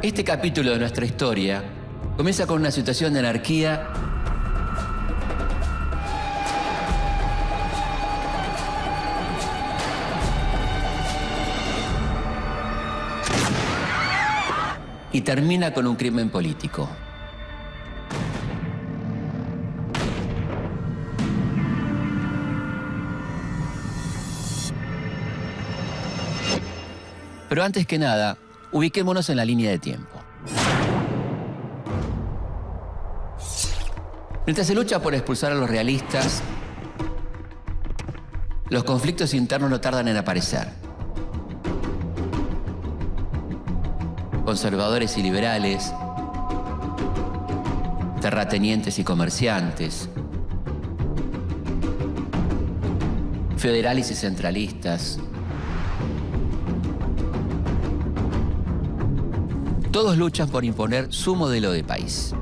Este capítulo de nuestra historia comienza con una situación de anarquía y termina con un crimen político. Pero antes que nada, ubiquémonos en la línea de tiempo. Mientras se lucha por expulsar a los realistas, los conflictos internos no tardan en aparecer. Conservadores y liberales, terratenientes y comerciantes, federales y centralistas. Todos luchan por imponer su modelo de país.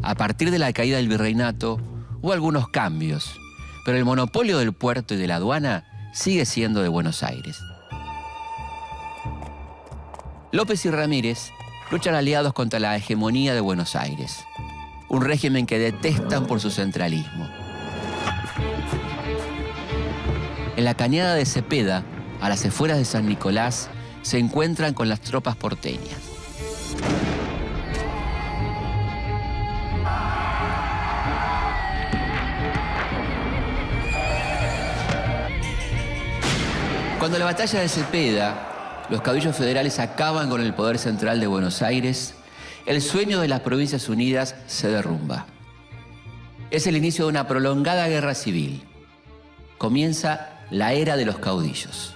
A partir de la caída del virreinato, hubo algunos cambios, pero el monopolio del puerto y de la aduana sigue siendo de Buenos Aires. López y Ramírez luchan aliados contra la hegemonía de Buenos Aires, un régimen que detestan por su centralismo. En la cañada de Cepeda, a las afueras de San Nicolás, se encuentran con las tropas porteñas. Cuando la batalla de Cepeda, los caudillos federales acaban con el poder central de Buenos Aires, el sueño de las Provincias Unidas se derrumba. Es el inicio de una prolongada guerra civil. Comienza la era de los caudillos.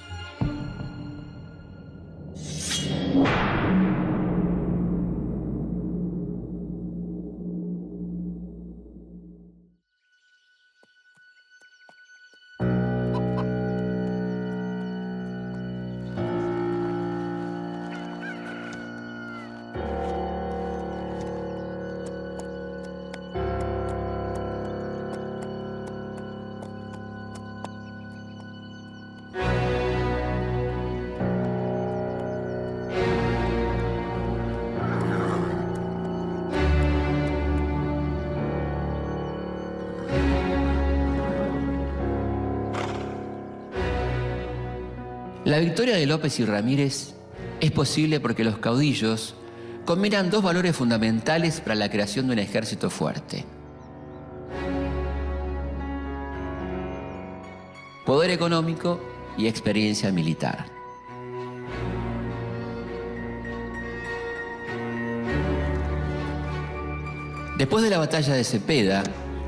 La victoria de López y Ramírez es posible porque los caudillos combinan dos valores fundamentales para la creación de un ejército fuerte: poder económico y experiencia militar. Después de la batalla de Cepeda,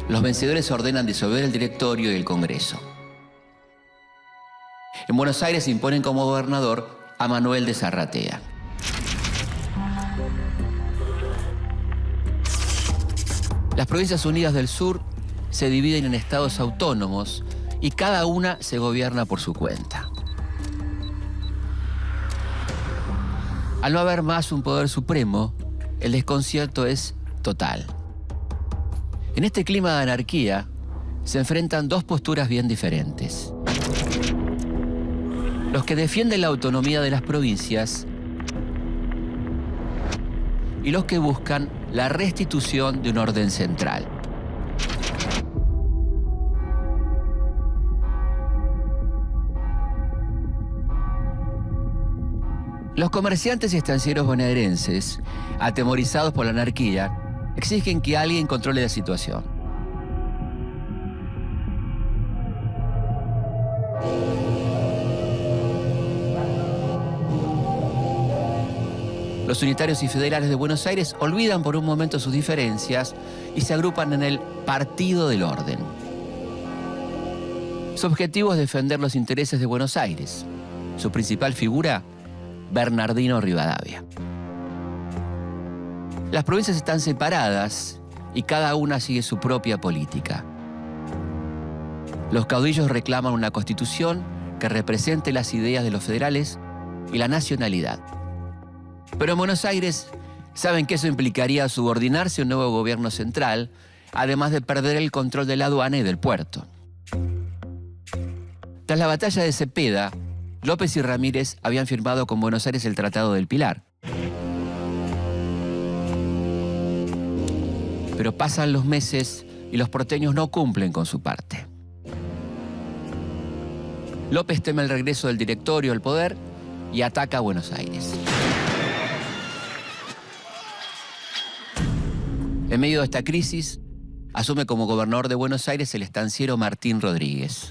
los vencedores ordenan disolver el directorio y el Congreso. En Buenos Aires se imponen como gobernador a Manuel de Zarratea. Las Provincias Unidas del Sur se dividen en estados autónomos y cada una se gobierna por su cuenta. Al no haber más un poder supremo, el desconcierto es total. En este clima de anarquía se enfrentan dos posturas bien diferentes: los que defienden la autonomía de las provincias y los que buscan la restitución de un orden central. Los comerciantes y estancieros bonaerenses, atemorizados por la anarquía, exigen que alguien controle la situación. Los unitarios y federales de Buenos Aires olvidan por un momento sus diferencias y se agrupan en el Partido del Orden. Su objetivo es defender los intereses de Buenos Aires. Su principal figura, Bernardino Rivadavia. Las provincias están separadas y cada una sigue su propia política. Los caudillos reclaman una constitución que represente las ideas de los federales y la nacionalidad. Pero en Buenos Aires saben que eso implicaría subordinarse a un nuevo gobierno central, además de perder el control de la aduana y del puerto. Tras la batalla de Cepeda, López y Ramírez habían firmado con Buenos Aires el Tratado del Pilar. Pero pasan los meses y los porteños no cumplen con su parte. López teme el regreso del directorio al poder y ataca a Buenos Aires. En medio de esta crisis, asume como gobernador de Buenos Aires el estanciero Martín Rodríguez.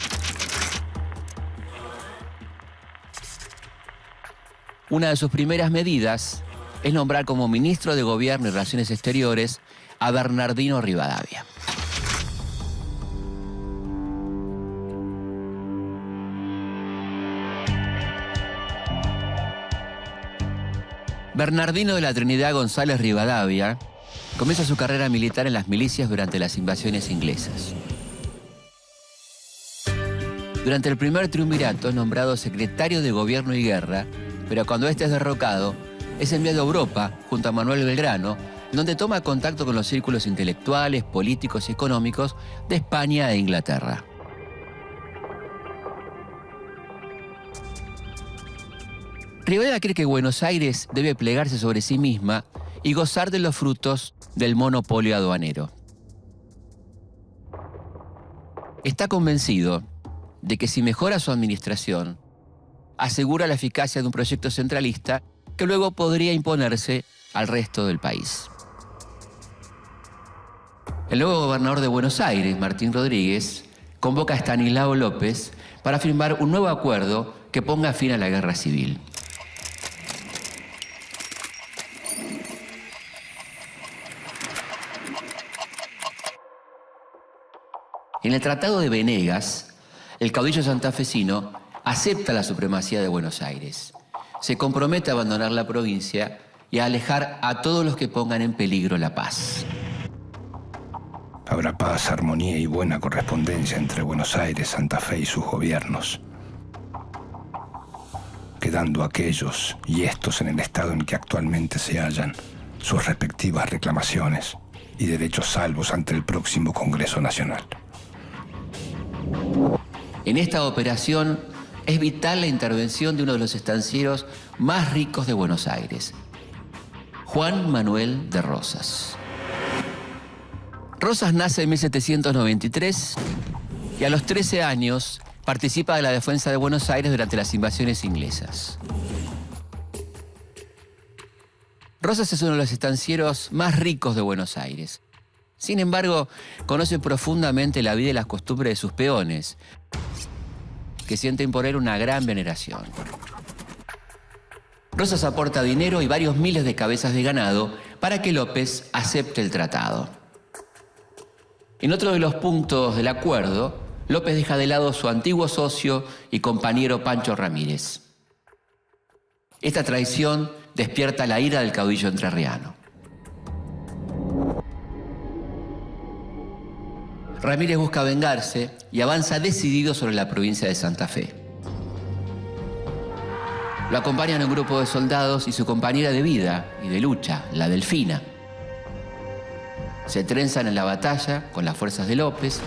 Una de sus primeras medidas es nombrar como ministro de Gobierno y Relaciones Exteriores a Bernardino Rivadavia. Bernardino de la Trinidad González Rivadavia comienza su carrera militar en las milicias durante las invasiones inglesas. Durante el primer triunvirato es nombrado secretario de Gobierno y Guerra, pero cuando este es derrocado, es enviado a Europa junto a Manuel Belgrano, donde toma contacto con los círculos intelectuales, políticos y económicos de España e Inglaterra. Rivadavia cree que Buenos Aires debe plegarse sobre sí misma y gozar de los frutos del monopolio aduanero. Está convencido de que si mejora su administración, asegura la eficacia de un proyecto centralista que luego podría imponerse al resto del país. El nuevo gobernador de Buenos Aires, Martín Rodríguez, convoca a Estanislao López para firmar un nuevo acuerdo que ponga fin a la guerra civil. En el Tratado de Venegas, el caudillo santafesino acepta la supremacía de Buenos Aires. Se compromete a abandonar la provincia y a alejar a todos los que pongan en peligro la paz. Habrá paz, armonía y buena correspondencia entre Buenos Aires, Santa Fe y sus gobiernos, quedando aquellos y estos en el estado en que actualmente se hallan sus respectivas reclamaciones y derechos salvos ante el próximo Congreso Nacional. En esta operación es vital la intervención de uno de los estancieros más ricos de Buenos Aires, Juan Manuel de Rosas. Rosas nace en 1793 y a los 13 años participa de la defensa de Buenos Aires durante las invasiones inglesas. Rosas es uno de los estancieros más ricos de Buenos Aires. Sin embargo, conoce profundamente la vida y las costumbres de sus peones, que sienten por él una gran veneración. Rosas aporta dinero y varios miles de cabezas de ganado para que López acepte el tratado. En otro de los puntos del acuerdo, López deja de lado a su antiguo socio y compañero Pancho Ramírez. Esta traición despierta la ira del caudillo entrerriano. Ramírez busca vengarse y avanza decidido sobre la provincia de Santa Fe. Lo acompañan un grupo de soldados y su compañera de vida y de lucha, la Delfina. Se trenzan en la batalla con las fuerzas de López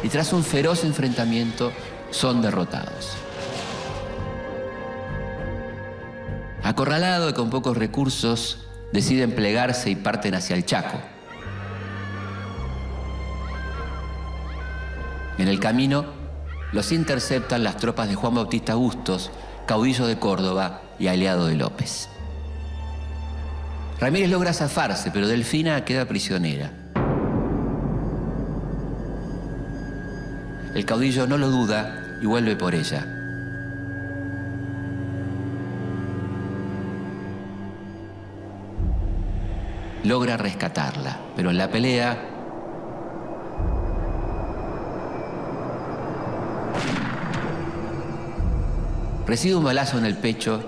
y tras un feroz enfrentamiento son derrotados. Acorralado y con pocos recursos, deciden plegarse y parten hacia el Chaco. En el camino, los interceptan las tropas de Juan Bautista Bustos, caudillo de Córdoba y aliado de López. Ramírez logra zafarse, pero Delfina queda prisionera. El caudillo no lo duda y vuelve por ella. Logra rescatarla, pero en la pelea recibe un balazo en el pecho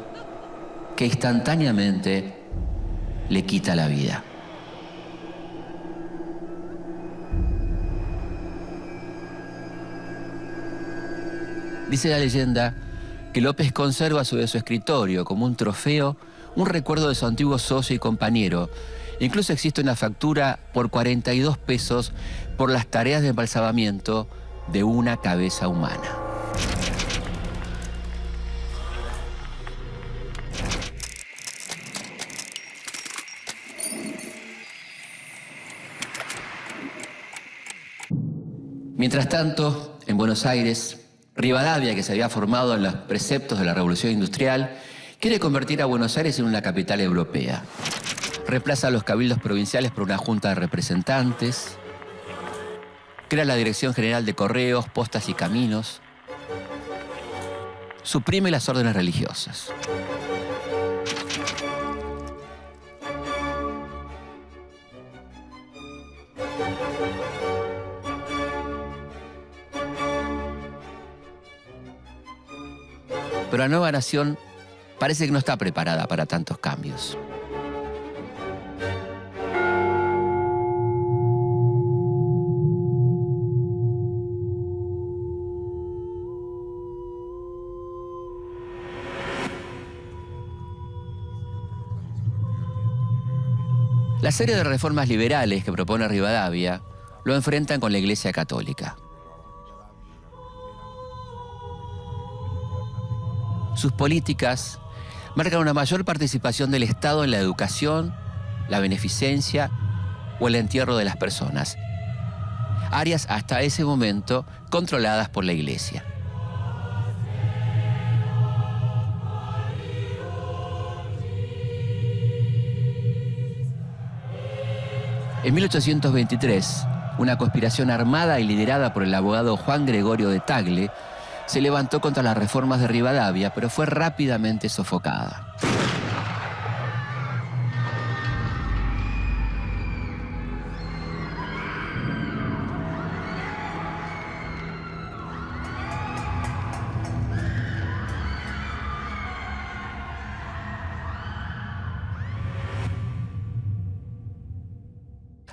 que instantáneamente le quita la vida. Dice la leyenda que López conserva sobre su escritorio como un trofeo un recuerdo de su antiguo socio y compañero. Incluso existe una factura por 42 pesos por las tareas de embalsamamiento de una cabeza humana. Mientras tanto, en Buenos Aires, Rivadavia, que se había formado en los preceptos de la Revolución Industrial, quiere convertir a Buenos Aires en una capital europea. Reemplaza a los cabildos provinciales por una junta de representantes, crea la Dirección General de Correos, Postas y Caminos, suprime las órdenes religiosas. Pero la nueva nación parece que no está preparada para tantos cambios. La serie de reformas liberales que propone Rivadavia lo enfrentan con la Iglesia Católica. Sus políticas marcan una mayor participación del Estado en la educación, la beneficencia o el entierro de las personas, áreas hasta ese momento controladas por la Iglesia. En 1823, una conspiración armada y liderada por el abogado Juan Gregorio de Tagle se levantó contra las reformas de Rivadavia, pero fue rápidamente sofocada.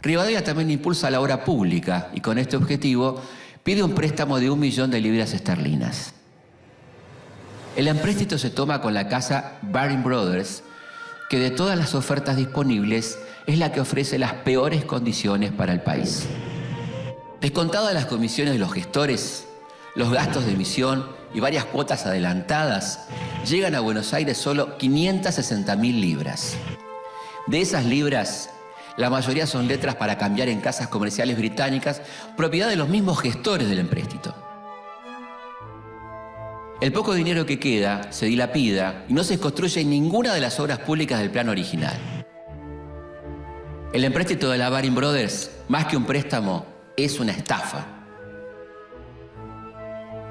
Rivadavia también impulsa la obra pública y con este objetivo pide un préstamo de 1 millón de libras esterlinas. El empréstito se toma con la casa Baring Brothers, que de todas las ofertas disponibles es la que ofrece las peores condiciones para el país. Descontadas las comisiones de los gestores, los gastos de emisión y varias cuotas adelantadas, llegan a Buenos Aires solo 560.000 libras. De esas libras, la mayoría son letras para cambiar en casas comerciales británicas, propiedad de los mismos gestores del empréstito. El poco dinero que queda se dilapida y no se construye ninguna de las obras públicas del plan original. El empréstito de la Baring Brothers, más que un préstamo, es una estafa.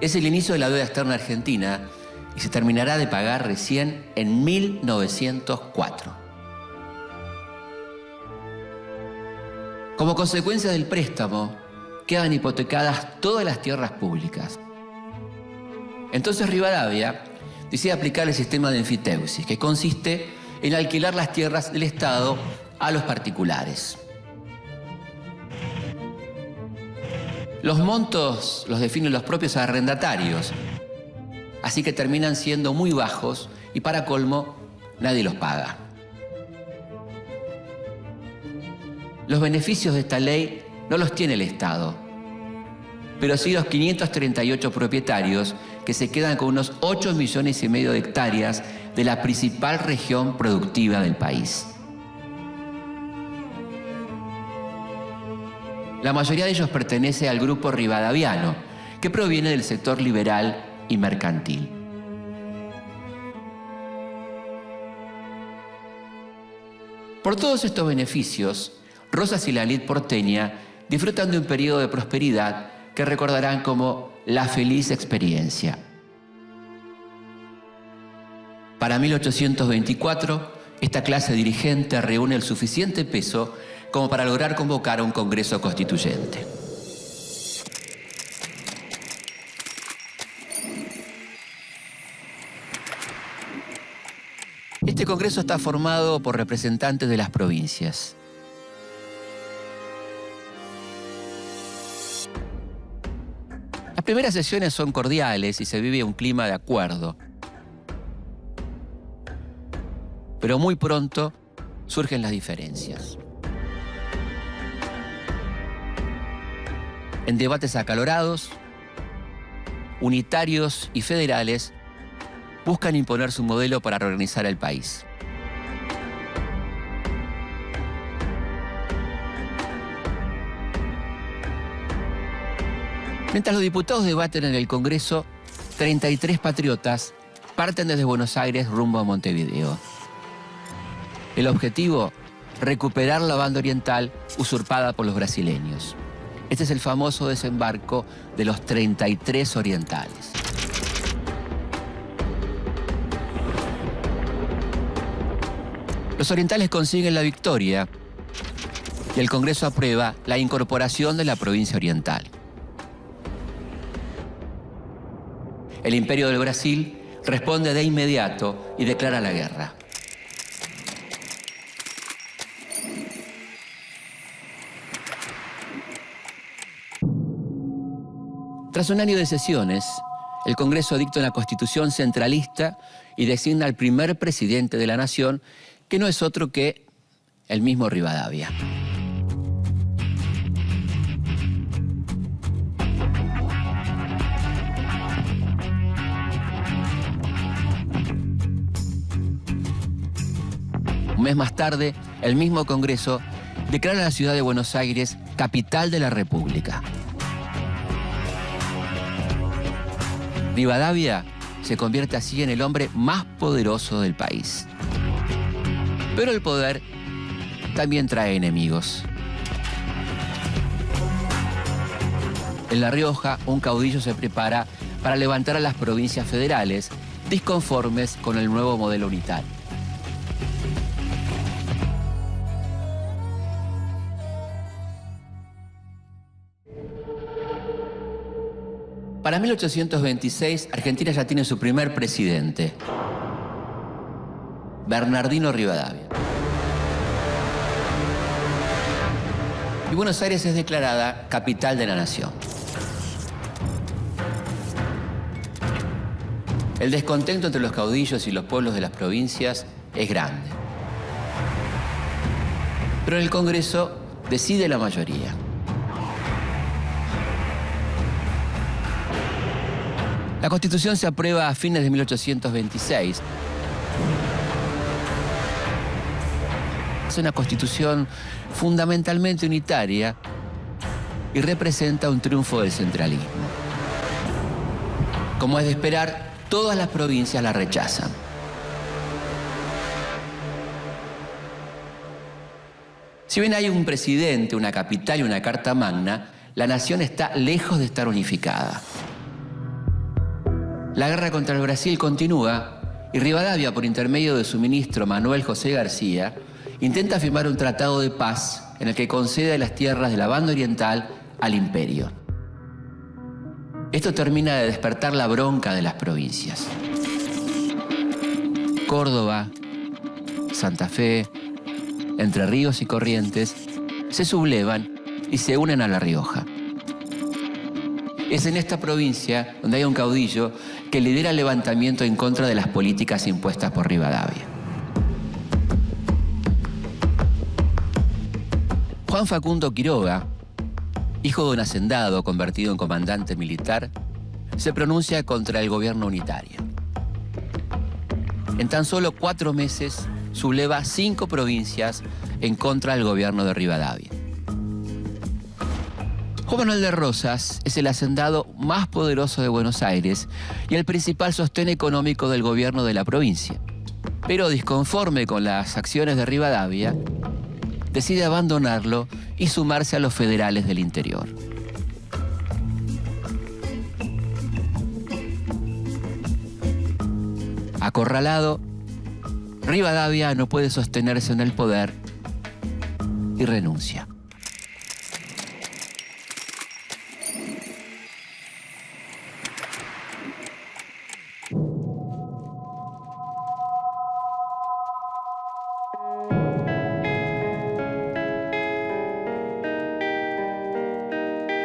Es el inicio de la deuda externa argentina y se terminará de pagar recién en 1904. Como consecuencia del préstamo, quedan hipotecadas todas las tierras públicas. Entonces Rivadavia decide aplicar el sistema de enfiteusis, que consiste en alquilar las tierras del Estado a los particulares. Los montos los definen los propios arrendatarios, así que terminan siendo muy bajos y para colmo nadie los paga. Los beneficios de esta ley no los tiene el Estado, pero sí los 538 propietarios que se quedan con unos 8,5 millones de hectáreas de la principal región productiva del país. La mayoría de ellos pertenece al grupo rivadaviano, que proviene del sector liberal y mercantil. Por todos estos beneficios, Rosas y la elite porteña disfrutan de un periodo de prosperidad que recordarán como la feliz experiencia. Para 1824, esta clase dirigente reúne el suficiente peso como para lograr convocar a un Congreso Constituyente. Este Congreso está formado por representantes de las provincias. Las primeras sesiones son cordiales y se vive un clima de acuerdo. Pero muy pronto surgen las diferencias. En debates acalorados, unitarios y federales buscan imponer su modelo para reorganizar el país. Mientras los diputados debaten en el Congreso, 33 patriotas parten desde Buenos Aires rumbo a Montevideo. El objetivo, recuperar la banda oriental usurpada por los brasileños. Este es el famoso desembarco de los 33 orientales. Los orientales consiguen la victoria y el Congreso aprueba la incorporación de la provincia oriental. El Imperio del Brasil responde de inmediato y declara la guerra. Tras un año de sesiones, el Congreso dicta una constitución centralista y designa al primer presidente de la nación, que no es otro que el mismo Rivadavia. Un mes más tarde, el mismo Congreso declara la ciudad de Buenos Aires capital de la República. Rivadavia se convierte así en el hombre más poderoso del país. Pero el poder también trae enemigos. En La Rioja, un caudillo se prepara para levantar a las provincias federales, disconformes con el nuevo modelo unitario. Para 1826, Argentina ya tiene su primer presidente, Bernardino Rivadavia. Y Buenos Aires es declarada capital de la nación. El descontento entre los caudillos y los pueblos de las provincias es grande. Pero en el Congreso decide la mayoría. La Constitución se aprueba a fines de 1826. Es una Constitución fundamentalmente unitaria y representa un triunfo del centralismo. Como es de esperar, todas las provincias la rechazan. Si bien hay un presidente, una capital y una carta magna, la nación está lejos de estar unificada. La guerra contra el Brasil continúa y Rivadavia, por intermedio de su ministro Manuel José García, intenta firmar un tratado de paz en el que concede las tierras de la banda oriental al imperio. Esto termina de despertar la bronca de las provincias. Córdoba, Santa Fe, Entre Ríos y Corrientes se sublevan y se unen a La Rioja. Es en esta provincia donde hay un caudillo que lidera el levantamiento en contra de las políticas impuestas por Rivadavia. Juan Facundo Quiroga, hijo de un hacendado convertido en comandante militar, se pronuncia contra el gobierno unitario. En tan solo 4 meses subleva 5 provincias en contra del gobierno de Rivadavia. Juan Manuel de Rosas es el hacendado más poderoso de Buenos Aires y el principal sostén económico del gobierno de la provincia. Pero disconforme con las acciones de Rivadavia, decide abandonarlo y sumarse a los federales del interior. Acorralado, Rivadavia no puede sostenerse en el poder y renuncia.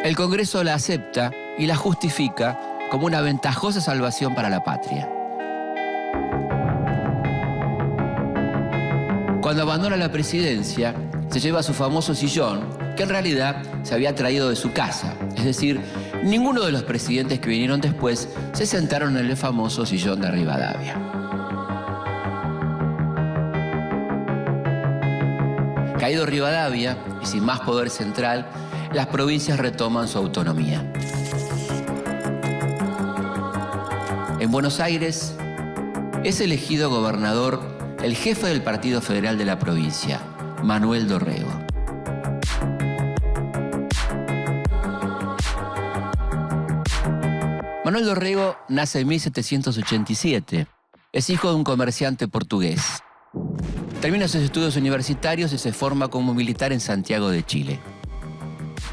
El Congreso la acepta y la justifica como una ventajosa salvación para la patria. Cuando abandona la presidencia, se lleva su famoso sillón, que en realidad se había traído de su casa. Es decir, ninguno de los presidentes que vinieron después se sentaron en el famoso sillón de Rivadavia. Caído Rivadavia, y sin más poder central, las provincias retoman su autonomía. En Buenos Aires es elegido gobernador el jefe del Partido Federal de la provincia, Manuel Dorrego. Manuel Dorrego nace en 1787. Es hijo de un comerciante portugués. Termina sus estudios universitarios y se forma como militar en Santiago de Chile.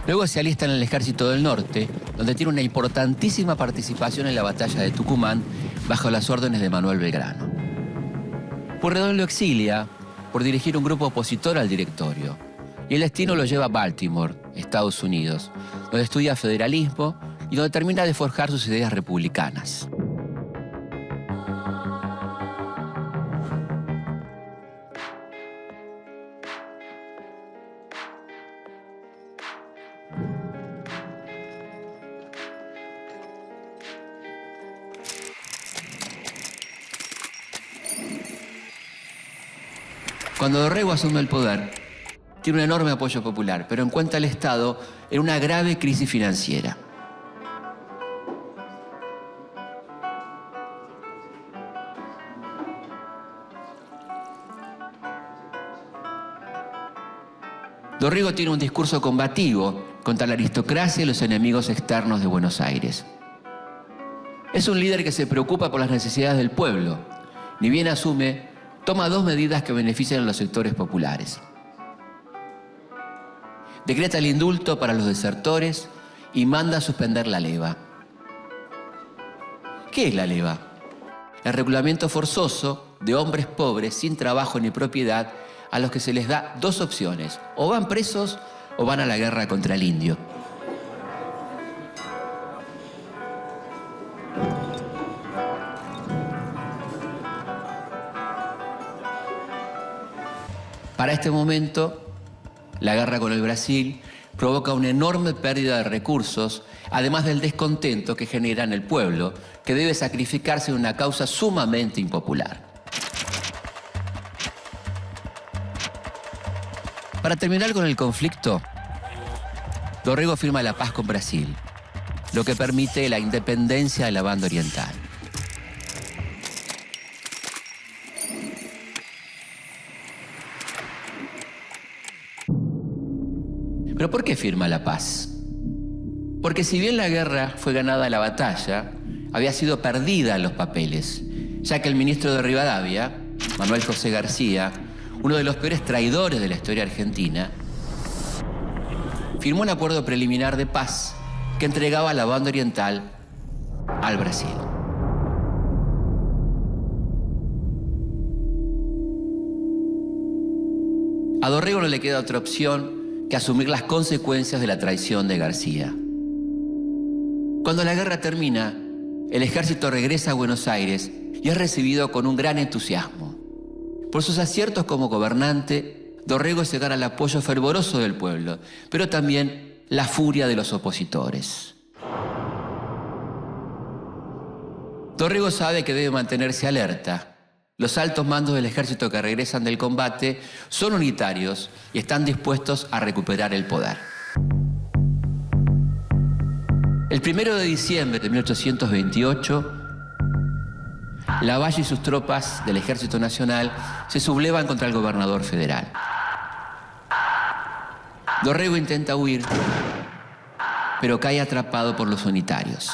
Luego se alista en el Ejército del Norte, donde tiene una importantísima participación en la batalla de Tucumán bajo las órdenes de Manuel Belgrano. Pueyrredón lo exilia por dirigir un grupo opositor al directorio y el destino lo lleva a Baltimore, Estados Unidos, donde estudia federalismo y donde termina de forjar sus ideas republicanas. Cuando Dorrego asume el poder, tiene un enorme apoyo popular, pero encuentra al Estado en una grave crisis financiera. Dorrego tiene un discurso combativo contra la aristocracia y los enemigos externos de Buenos Aires. Es un líder que se preocupa por las necesidades del pueblo. Ni bien asume, toma dos medidas que benefician a los sectores populares. Decreta el indulto para los desertores y manda a suspender la leva. ¿Qué es la leva? El reclutamiento forzoso de hombres pobres sin trabajo ni propiedad a los que se les da dos opciones: o van presos o van a la guerra contra el indio. Para este momento, la guerra con el Brasil provoca una enorme pérdida de recursos, además del descontento que genera en el pueblo, que debe sacrificarse en una causa sumamente impopular. Para terminar con el conflicto, Dorrego firma la paz con Brasil, lo que permite la independencia de la banda oriental. ¿Pero por qué firma la paz? Porque si bien la guerra fue ganada la batalla, había sido perdida en los papeles, ya que el ministro de Rivadavia, Manuel José García, uno de los peores traidores de la historia argentina, firmó un acuerdo preliminar de paz que entregaba la banda oriental al Brasil. A Dorrego no le queda otra opción que asumir las consecuencias de la traición de García. Cuando la guerra termina, el ejército regresa a Buenos Aires y es recibido con un gran entusiasmo. Por sus aciertos como gobernante, Dorrego se gana el apoyo fervoroso del pueblo, pero también la furia de los opositores. Dorrego sabe que debe mantenerse alerta. Los altos mandos del ejército que regresan del combate son unitarios y están dispuestos a recuperar el poder. El 1 de diciembre de 1828, Lavalle y sus tropas del Ejército Nacional se sublevan contra el gobernador federal. Dorrego intenta huir, pero cae atrapado por los unitarios.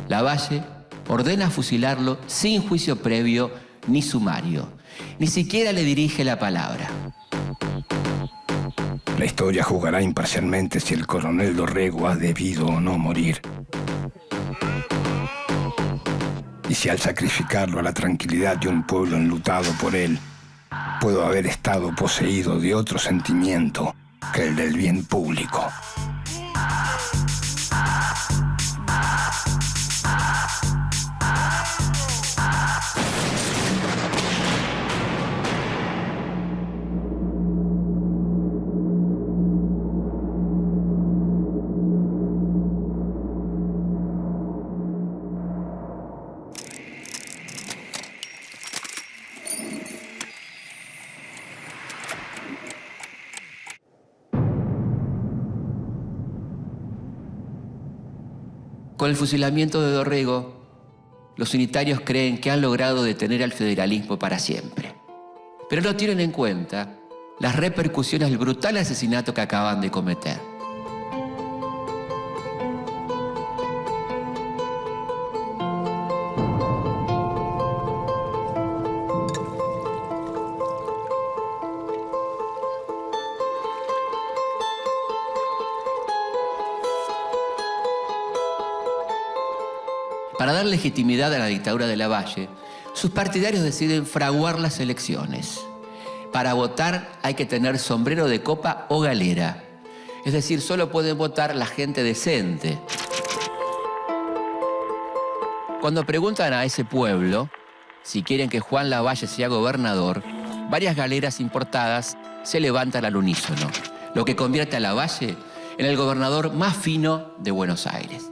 Lavalle ordena fusilarlo sin juicio previo ni sumario. Ni siquiera le dirige la palabra. La historia juzgará imparcialmente si el coronel Dorrego ha debido o no morir. Y si al sacrificarlo a la tranquilidad de un pueblo enlutado por él, puedo haber estado poseído de otro sentimiento que el del bien público. Con el fusilamiento de Dorrego, los unitarios creen que han logrado detener al federalismo para siempre. Pero no tienen en cuenta las repercusiones del brutal asesinato que acaban de cometer. Para dar legitimidad a la dictadura de Lavalle, sus partidarios deciden fraguar las elecciones. Para votar hay que tener sombrero de copa o galera. Es decir, solo pueden votar la gente decente. Cuando preguntan a ese pueblo si quieren que Juan Lavalle sea gobernador, varias galeras importadas se levantan al unísono, lo que convierte a Lavalle en el gobernador más fino de Buenos Aires.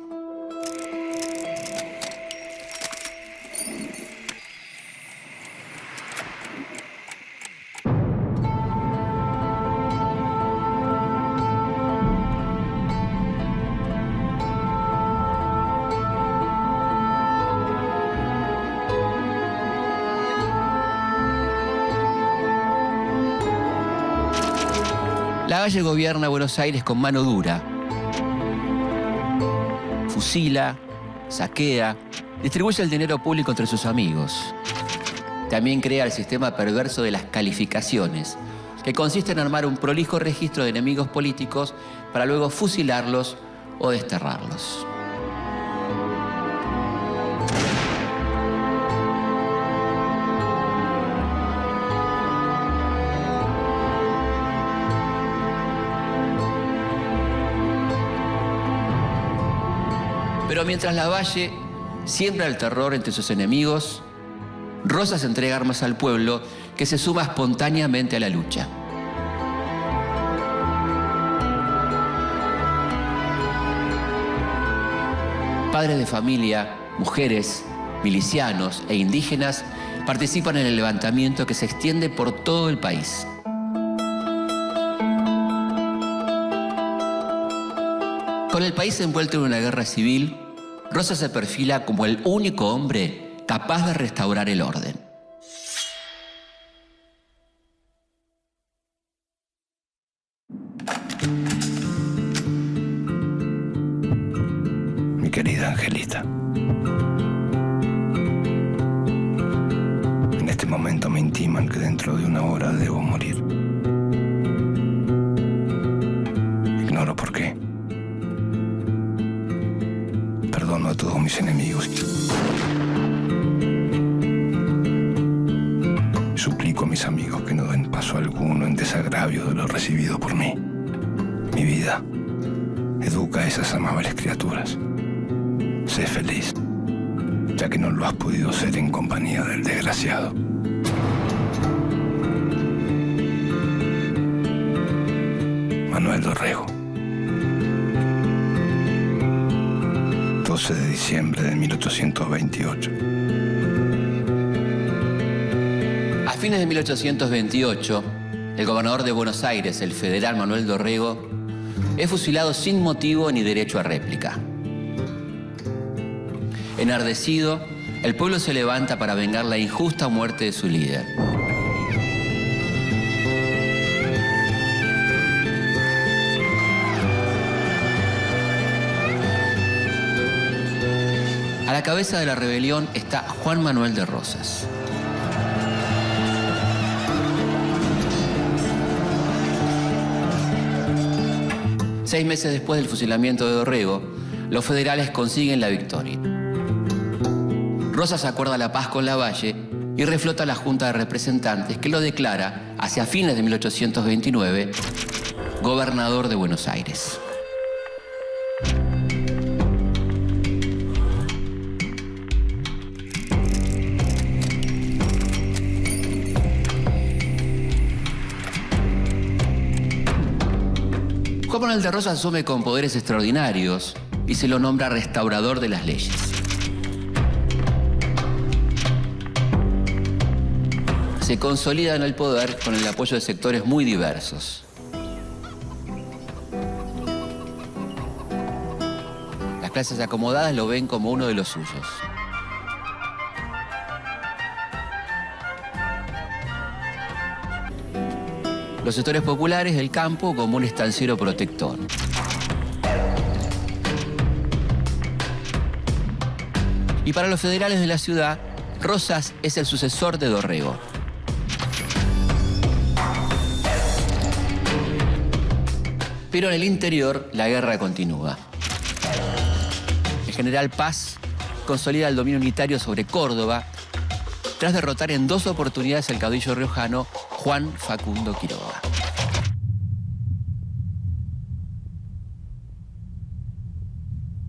Lavalle gobierna Buenos Aires con mano dura. Fusila, saquea, distribuye el dinero público entre sus amigos. También crea el sistema perverso de las calificaciones, que consiste en armar un prolijo registro de enemigos políticos para luego fusilarlos o desterrarlos. Pero mientras Lavalle siembra el terror entre sus enemigos, Rosas entrega armas al pueblo que se suma espontáneamente a la lucha. Padres de familia, mujeres, milicianos e indígenas participan en el levantamiento que se extiende por todo el país. Con el país envuelto en una guerra civil, Rosas se perfila como el único hombre capaz de restaurar el orden. Mi querida Angelita, en este momento me intiman que dentro de una hora debo morir. Ignoro por qué. Perdono a todos mis enemigos. Suplico a mis amigos que no den paso alguno en desagravio de lo recibido por mí. Mi vida, educa a esas amables criaturas. Sé feliz, ya que no lo has podido ser en compañía del desgraciado. Manuel Dorrego. 12 de diciembre de 1828. A fines de 1828, el gobernador de Buenos Aires, el federal Manuel Dorrego, es fusilado sin motivo ni derecho a réplica. Enardecido, el pueblo se levanta para vengar la injusta muerte de su líder. A la cabeza de la rebelión está Juan Manuel de Rosas. Seis meses después del fusilamiento de Dorrego, los federales consiguen la victoria. Rosas acuerda la paz con Lavalle y reflota la Junta de Representantes, que lo declara, hacia fines de 1829, gobernador de Buenos Aires. Juan Manuel de Rosas asume con poderes extraordinarios y se lo nombra restaurador de las leyes. Se consolida en el poder con el apoyo de sectores muy diversos. La clases acomodadas lo ven como uno de los suyos. Los sectores populares del campo como un estanciero protector. Y para los federales de la ciudad, Rosas es el sucesor de Dorrego. Pero en el interior, la guerra continúa. El general Paz consolida el dominio unitario sobre Córdoba tras derrotar en 2 oportunidades al caudillo riojano Juan Facundo Quiroga.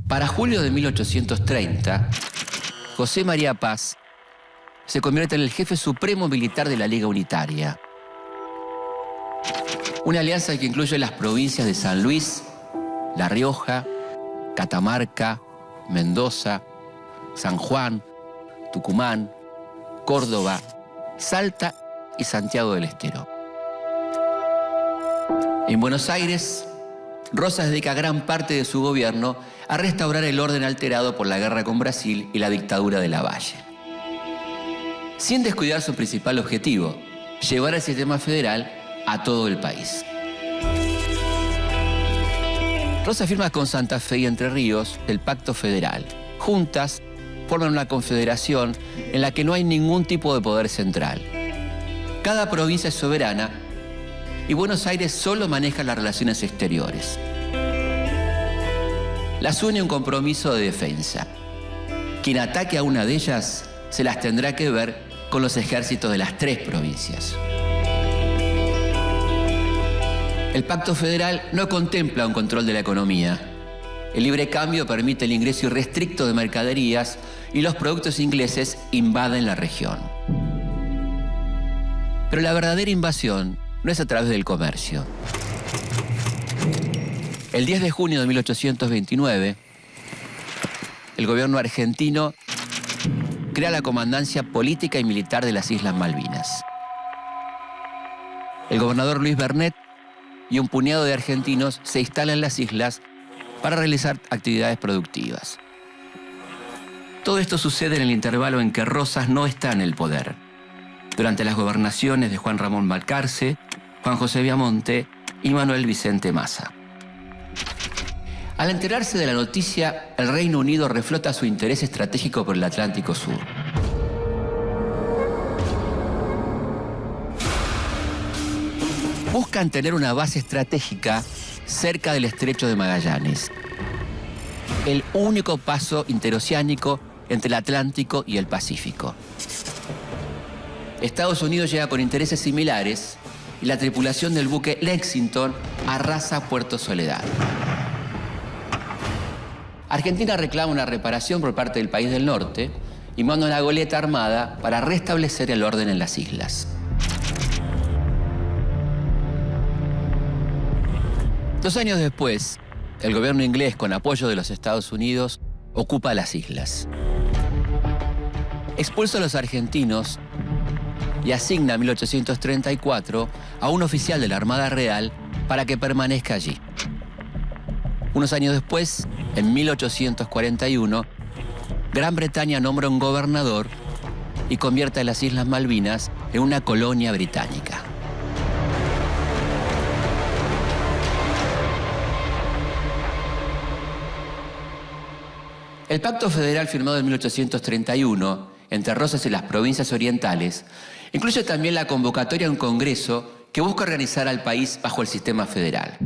Para julio de 1830, José María Paz se convierte en el jefe supremo militar de la Liga Unitaria. Una alianza que incluye las provincias de San Luis, La Rioja, Catamarca, Mendoza, San Juan, Tucumán, Córdoba, Salta y Santiago del Estero. En Buenos Aires, Rosas dedica gran parte de su gobierno a restaurar el orden alterado por la guerra con Brasil y la dictadura de Lavalle. Sin descuidar su principal objetivo, llevar el sistema federal a todo el país. Rosas firma con Santa Fe y Entre Ríos el Pacto Federal. Juntas forman una confederación en la que no hay ningún tipo de poder central. Cada provincia es soberana y Buenos Aires solo maneja las relaciones exteriores. Las une un compromiso de defensa. Quien ataque a una de ellas se las tendrá que ver con los ejércitos de las 3 provincias. El Pacto Federal no contempla un control de la economía. El libre cambio permite el ingreso irrestricto de mercaderías y los productos ingleses invaden la región. Pero la verdadera invasión no es a través del comercio. El 10 de junio de 1829, el gobierno argentino crea la Comandancia Política y Militar de las Islas Malvinas. El gobernador Luis Bernet y un puñado de argentinos se instalan en las islas para realizar actividades productivas. Todo esto sucede en el intervalo en que Rosas no está en el poder, durante las gobernaciones de Juan Ramón Balcarce, Juan José Viamonte y Manuel Vicente Massa. Al enterarse de la noticia, el Reino Unido reflota su interés estratégico por el Atlántico Sur. Buscan tener una base estratégica cerca del Estrecho de Magallanes, el único paso interoceánico entre el Atlántico y el Pacífico. Estados Unidos llega con intereses similares y la tripulación del buque Lexington arrasa Puerto Soledad. Argentina reclama una reparación por parte del país del norte y manda una goleta armada para restablecer el orden en las islas. 2 años después, el gobierno inglés, con apoyo de los Estados Unidos, ocupa las islas. Expulsa a los argentinos y asigna en 1834 a un oficial de la Armada Real para que permanezca allí. Unos años después, en 1841, Gran Bretaña nombra un gobernador y convierte a las Islas Malvinas en una colonia británica. El Pacto Federal firmado en 1831 entre Rosas y las provincias orientales incluye también la convocatoria a un congreso que busca organizar al país bajo el sistema federal.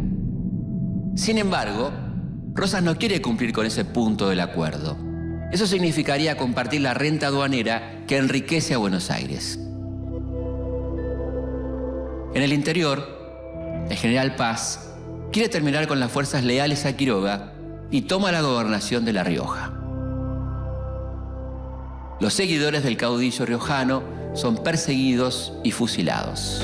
Sin embargo, Rosas no quiere cumplir con ese punto del acuerdo. Eso significaría compartir la renta aduanera que enriquece a Buenos Aires. En el interior, el general Paz quiere terminar con las fuerzas leales a Quiroga y toma la gobernación de La Rioja. Los seguidores del caudillo riojano son perseguidos y fusilados.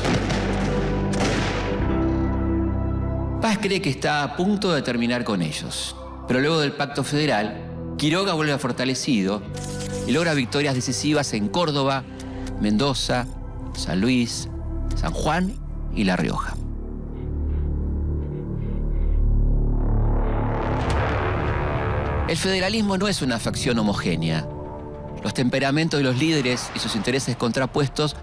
Paz cree que está a punto de terminar con ellos, pero luego del Pacto Federal, Quiroga vuelve fortalecido y logra victorias decisivas en Córdoba, Mendoza, San Luis, San Juan y La Rioja. El federalismo no es una facción homogénea. Los temperamentos de los líderes y sus intereses contrapuestos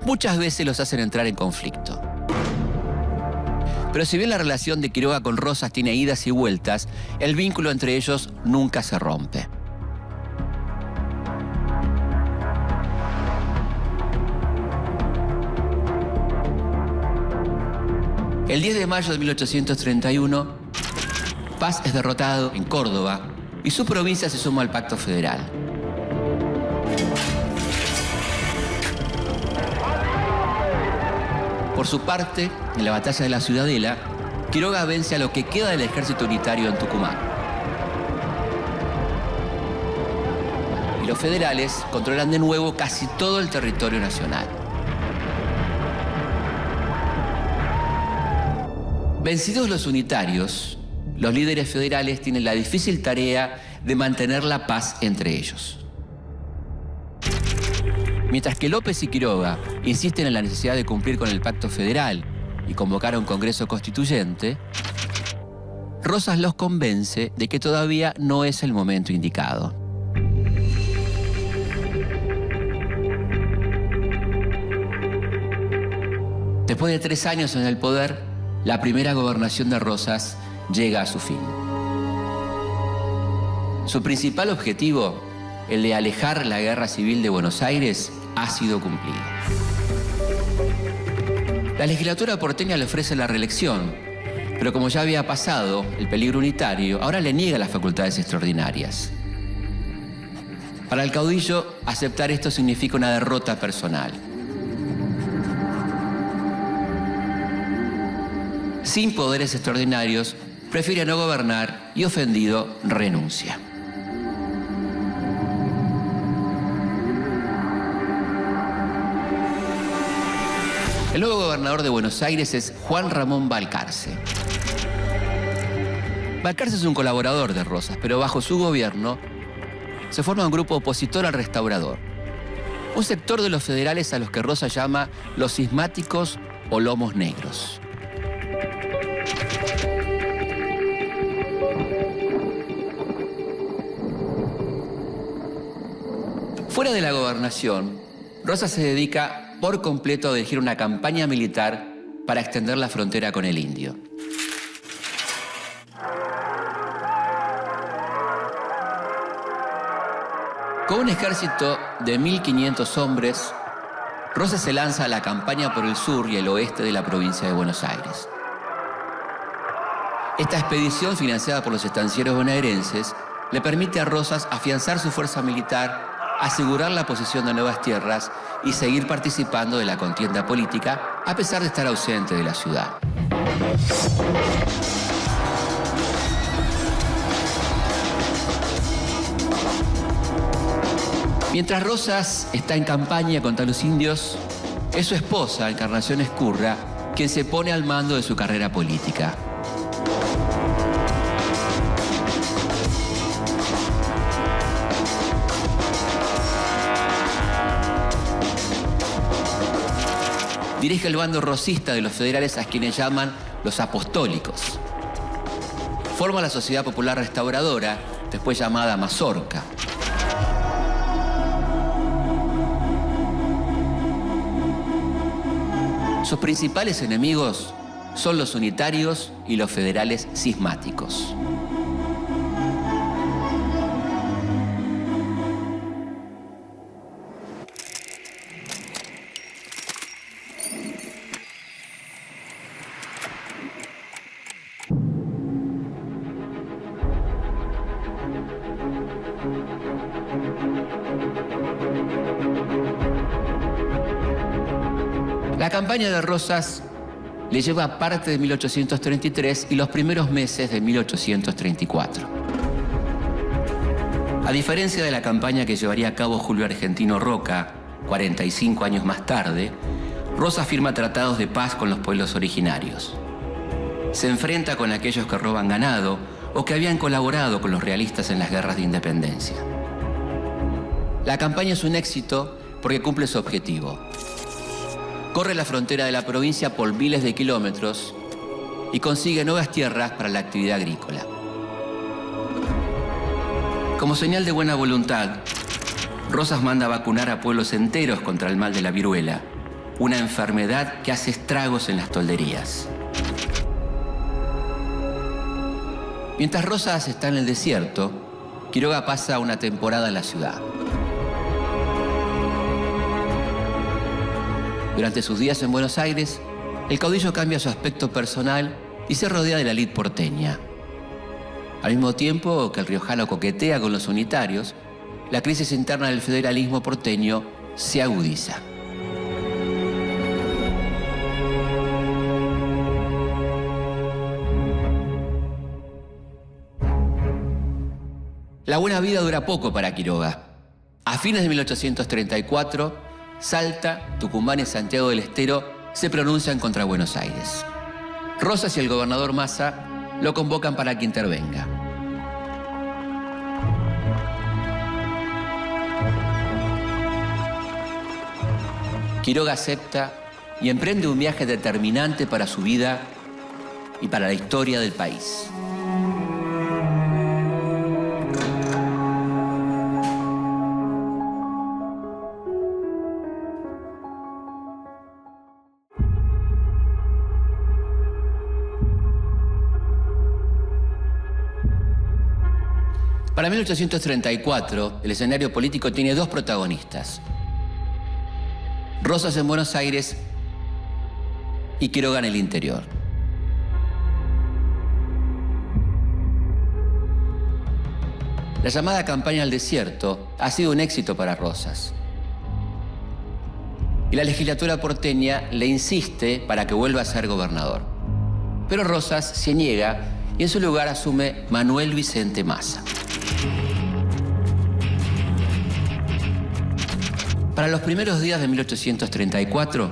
muchas veces los hacen entrar en conflicto. Pero si bien la relación de Quiroga con Rosas tiene idas y vueltas, el vínculo entre ellos nunca se rompe. El 10 de mayo de 1831, Paz es derrotado en Córdoba y su provincia se suma al Pacto Federal. Por su parte, en la batalla de la Ciudadela, Quiroga vence a lo que queda del ejército unitario en Tucumán. Y los federales controlan de nuevo casi todo el territorio nacional. Vencidos los unitarios, los líderes federales tienen la difícil tarea de mantener la paz entre ellos. Mientras que López y Quiroga insisten en la necesidad de cumplir con el Pacto Federal y convocar a un Congreso Constituyente, Rosas los convence de que todavía no es el momento indicado. Después de 3 años en el poder, la primera gobernación de Rosas llega a su fin. Su principal objetivo, el de alejar la guerra civil de Buenos Aires, ha sido cumplido. La legislatura porteña le ofrece la reelección, pero como ya había pasado el peligro unitario, ahora le niega las facultades extraordinarias. Para el caudillo, aceptar esto significa una derrota personal. Sin poderes extraordinarios, prefiere no gobernar y, ofendido, renuncia. El nuevo gobernador de Buenos Aires es Juan Ramón Balcarce. Balcarce es un colaborador de Rosas, pero bajo su gobierno se forma un grupo opositor al restaurador. Un sector de los federales a los que Rosas llama los cismáticos o lomos negros. Fuera de la gobernación, Rosas se dedica por completo a dirigir una campaña militar para extender la frontera con el indio. Con un ejército de 1.500 hombres, Rosas se lanza a la campaña por el sur y el oeste de la provincia de Buenos Aires. Esta expedición, financiada por los estancieros bonaerenses, le permite a Rosas afianzar su fuerza militar, asegurar la posesión de nuevas tierras y seguir participando de la contienda política, a pesar de estar ausente de la ciudad. Mientras Rosas está en campaña contra los indios, es su esposa, Encarnación Ezcurra, quien se pone al mando de su carrera política. Dirige el bando rosista de los federales, a quienes llaman los apostólicos. Forma la Sociedad Popular Restauradora, después llamada Mazorca. Sus principales enemigos son los unitarios y los federales cismáticos. La campaña de Rosas le lleva parte de 1833 y los primeros meses de 1834. A diferencia de la campaña que llevaría a cabo Julio Argentino Roca, 45 años más tarde, Rosas firma tratados de paz con los pueblos originarios. Se enfrenta con aquellos que roban ganado o que habían colaborado con los realistas en las guerras de independencia. La campaña es un éxito porque cumple su objetivo. Corre la frontera de la provincia por miles de kilómetros y consigue nuevas tierras para la actividad agrícola. Como señal de buena voluntad, Rosas manda vacunar a pueblos enteros contra el mal de la viruela, una enfermedad que hace estragos en las tolderías. Mientras Rosas está en el desierto, Quiroga pasa una temporada en la ciudad. Durante sus días en Buenos Aires, el caudillo cambia su aspecto personal y se rodea de la élite porteña. Al mismo tiempo que el riojano coquetea con los unitarios, la crisis interna del federalismo porteño se agudiza. La buena vida dura poco para Quiroga. A fines de 1834, Salta, Tucumán y Santiago del Estero se pronuncian contra Buenos Aires. Rosas y el gobernador Massa lo convocan para que intervenga. Quiroga acepta y emprende un viaje determinante para su vida y para la historia del país. Para 1834, el escenario político tiene dos protagonistas: Rosas en Buenos Aires y Quiroga en el interior. La llamada campaña al desierto ha sido un éxito para Rosas. Y la legislatura porteña le insiste para que vuelva a ser gobernador. Pero Rosas se niega y en su lugar asume Manuel Vicente Massa. Para los primeros días de 1834,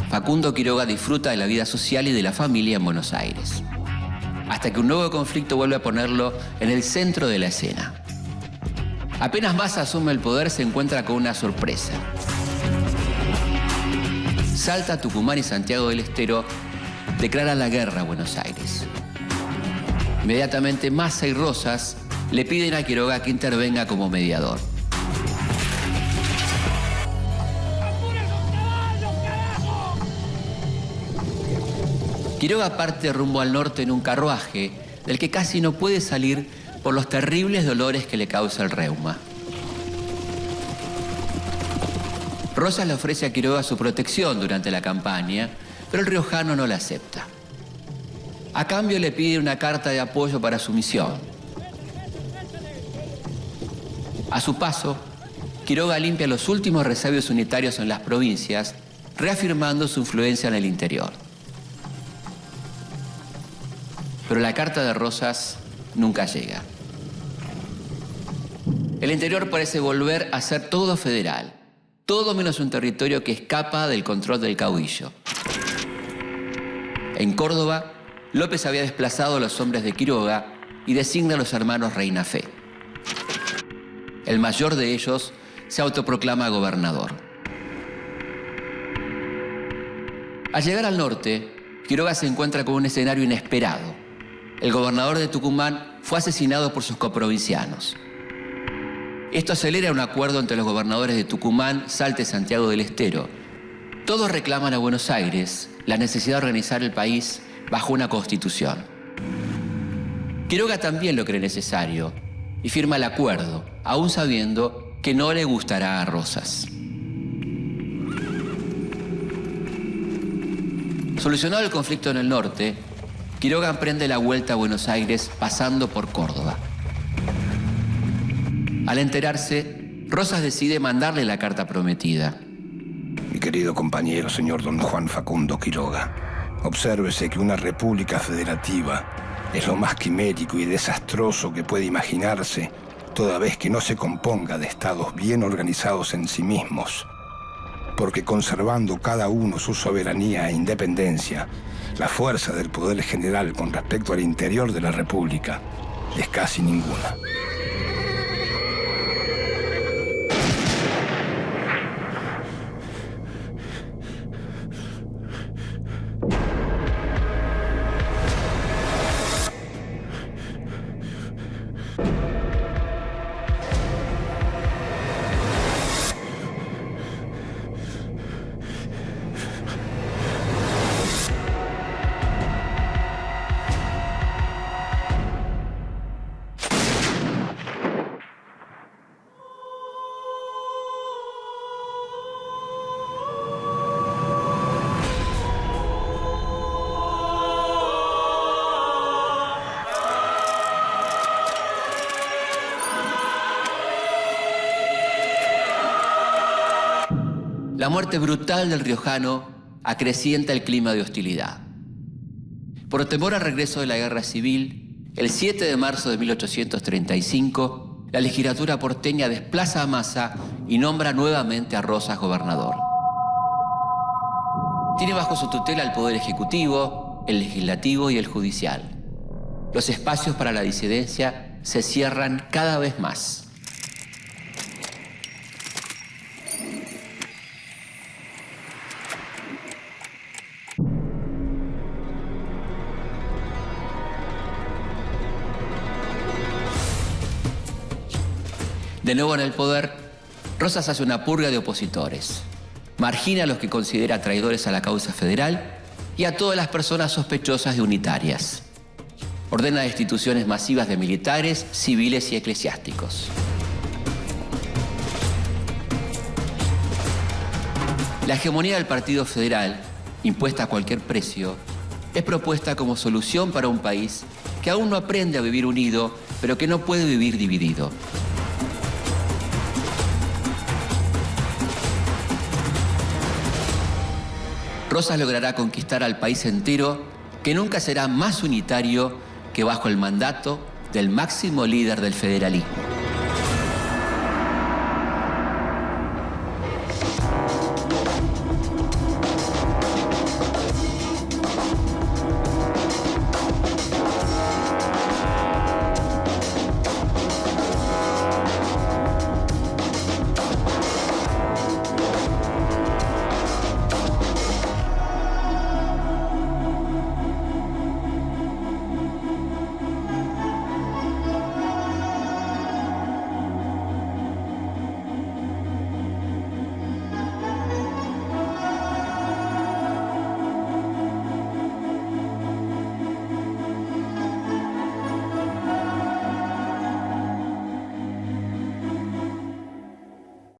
Facundo Quiroga disfruta de la vida social y de la familia en Buenos Aires, hasta que un nuevo conflicto vuelve a ponerlo en el centro de la escena. Apenas Massa asume el poder, se encuentra con una sorpresa. Salta, Tucumán y Santiago del Estero declaran la guerra a Buenos Aires. Inmediatamente Massa y Rosas le piden a Quiroga que intervenga como mediador. Quiroga parte rumbo al norte en un carruaje del que casi no puede salir por los terribles dolores que le causa el reuma. Rosas le ofrece a Quiroga su protección durante la campaña, pero el riojano no la acepta. A cambio le pide una carta de apoyo para su misión. A su paso, Quiroga limpia los últimos resabios unitarios en las provincias, reafirmando su influencia en el interior. Pero la carta de Rosas nunca llega. El interior parece volver a ser todo federal, todo menos un territorio que escapa del control del caudillo. En Córdoba, López había desplazado a los hombres de Quiroga y designa a los hermanos Reinafé. El mayor de ellos se autoproclama gobernador. Al llegar al norte, Quiroga se encuentra con un escenario inesperado. El gobernador de Tucumán fue asesinado por sus coprovincianos. Esto acelera un acuerdo entre los gobernadores de Tucumán, Salta y Santiago del Estero. Todos reclaman a Buenos Aires la necesidad de organizar el país bajo una constitución. Quiroga también lo cree necesario y firma el acuerdo, aún sabiendo que no le gustará a Rosas. Solucionado el conflicto en el norte, Quiroga emprende la vuelta a Buenos Aires pasando por Córdoba. Al enterarse, Rosas decide mandarle la carta prometida. Mi querido compañero, señor don Juan Facundo Quiroga, obsérvese que una república federativa es lo más quimérico y desastroso que puede imaginarse, toda vez que no se componga de estados bien organizados en sí mismos, porque conservando cada uno su soberanía e independencia, la fuerza del poder general con respecto al interior de la república es casi ninguna. La muerte brutal del riojano acrecienta el clima de hostilidad. Por temor al regreso de la guerra civil, el 7 de marzo de 1835, la legislatura porteña desplaza a Massa y nombra nuevamente a Rosas gobernador. Tiene bajo su tutela el Poder Ejecutivo, el Legislativo y el Judicial. Los espacios para la disidencia se cierran cada vez más. De nuevo en el poder, Rosas hace una purga de opositores. Margina a los que considera traidores a la causa federal y a todas las personas sospechosas de unitarias. Ordena destituciones masivas de militares, civiles y eclesiásticos. La hegemonía del Partido Federal, impuesta a cualquier precio, es propuesta como solución para un país que aún no aprende a vivir unido, pero que no puede vivir dividido. Rosas logrará conquistar al país entero, que nunca será más unitario que bajo el mandato del máximo líder del federalismo.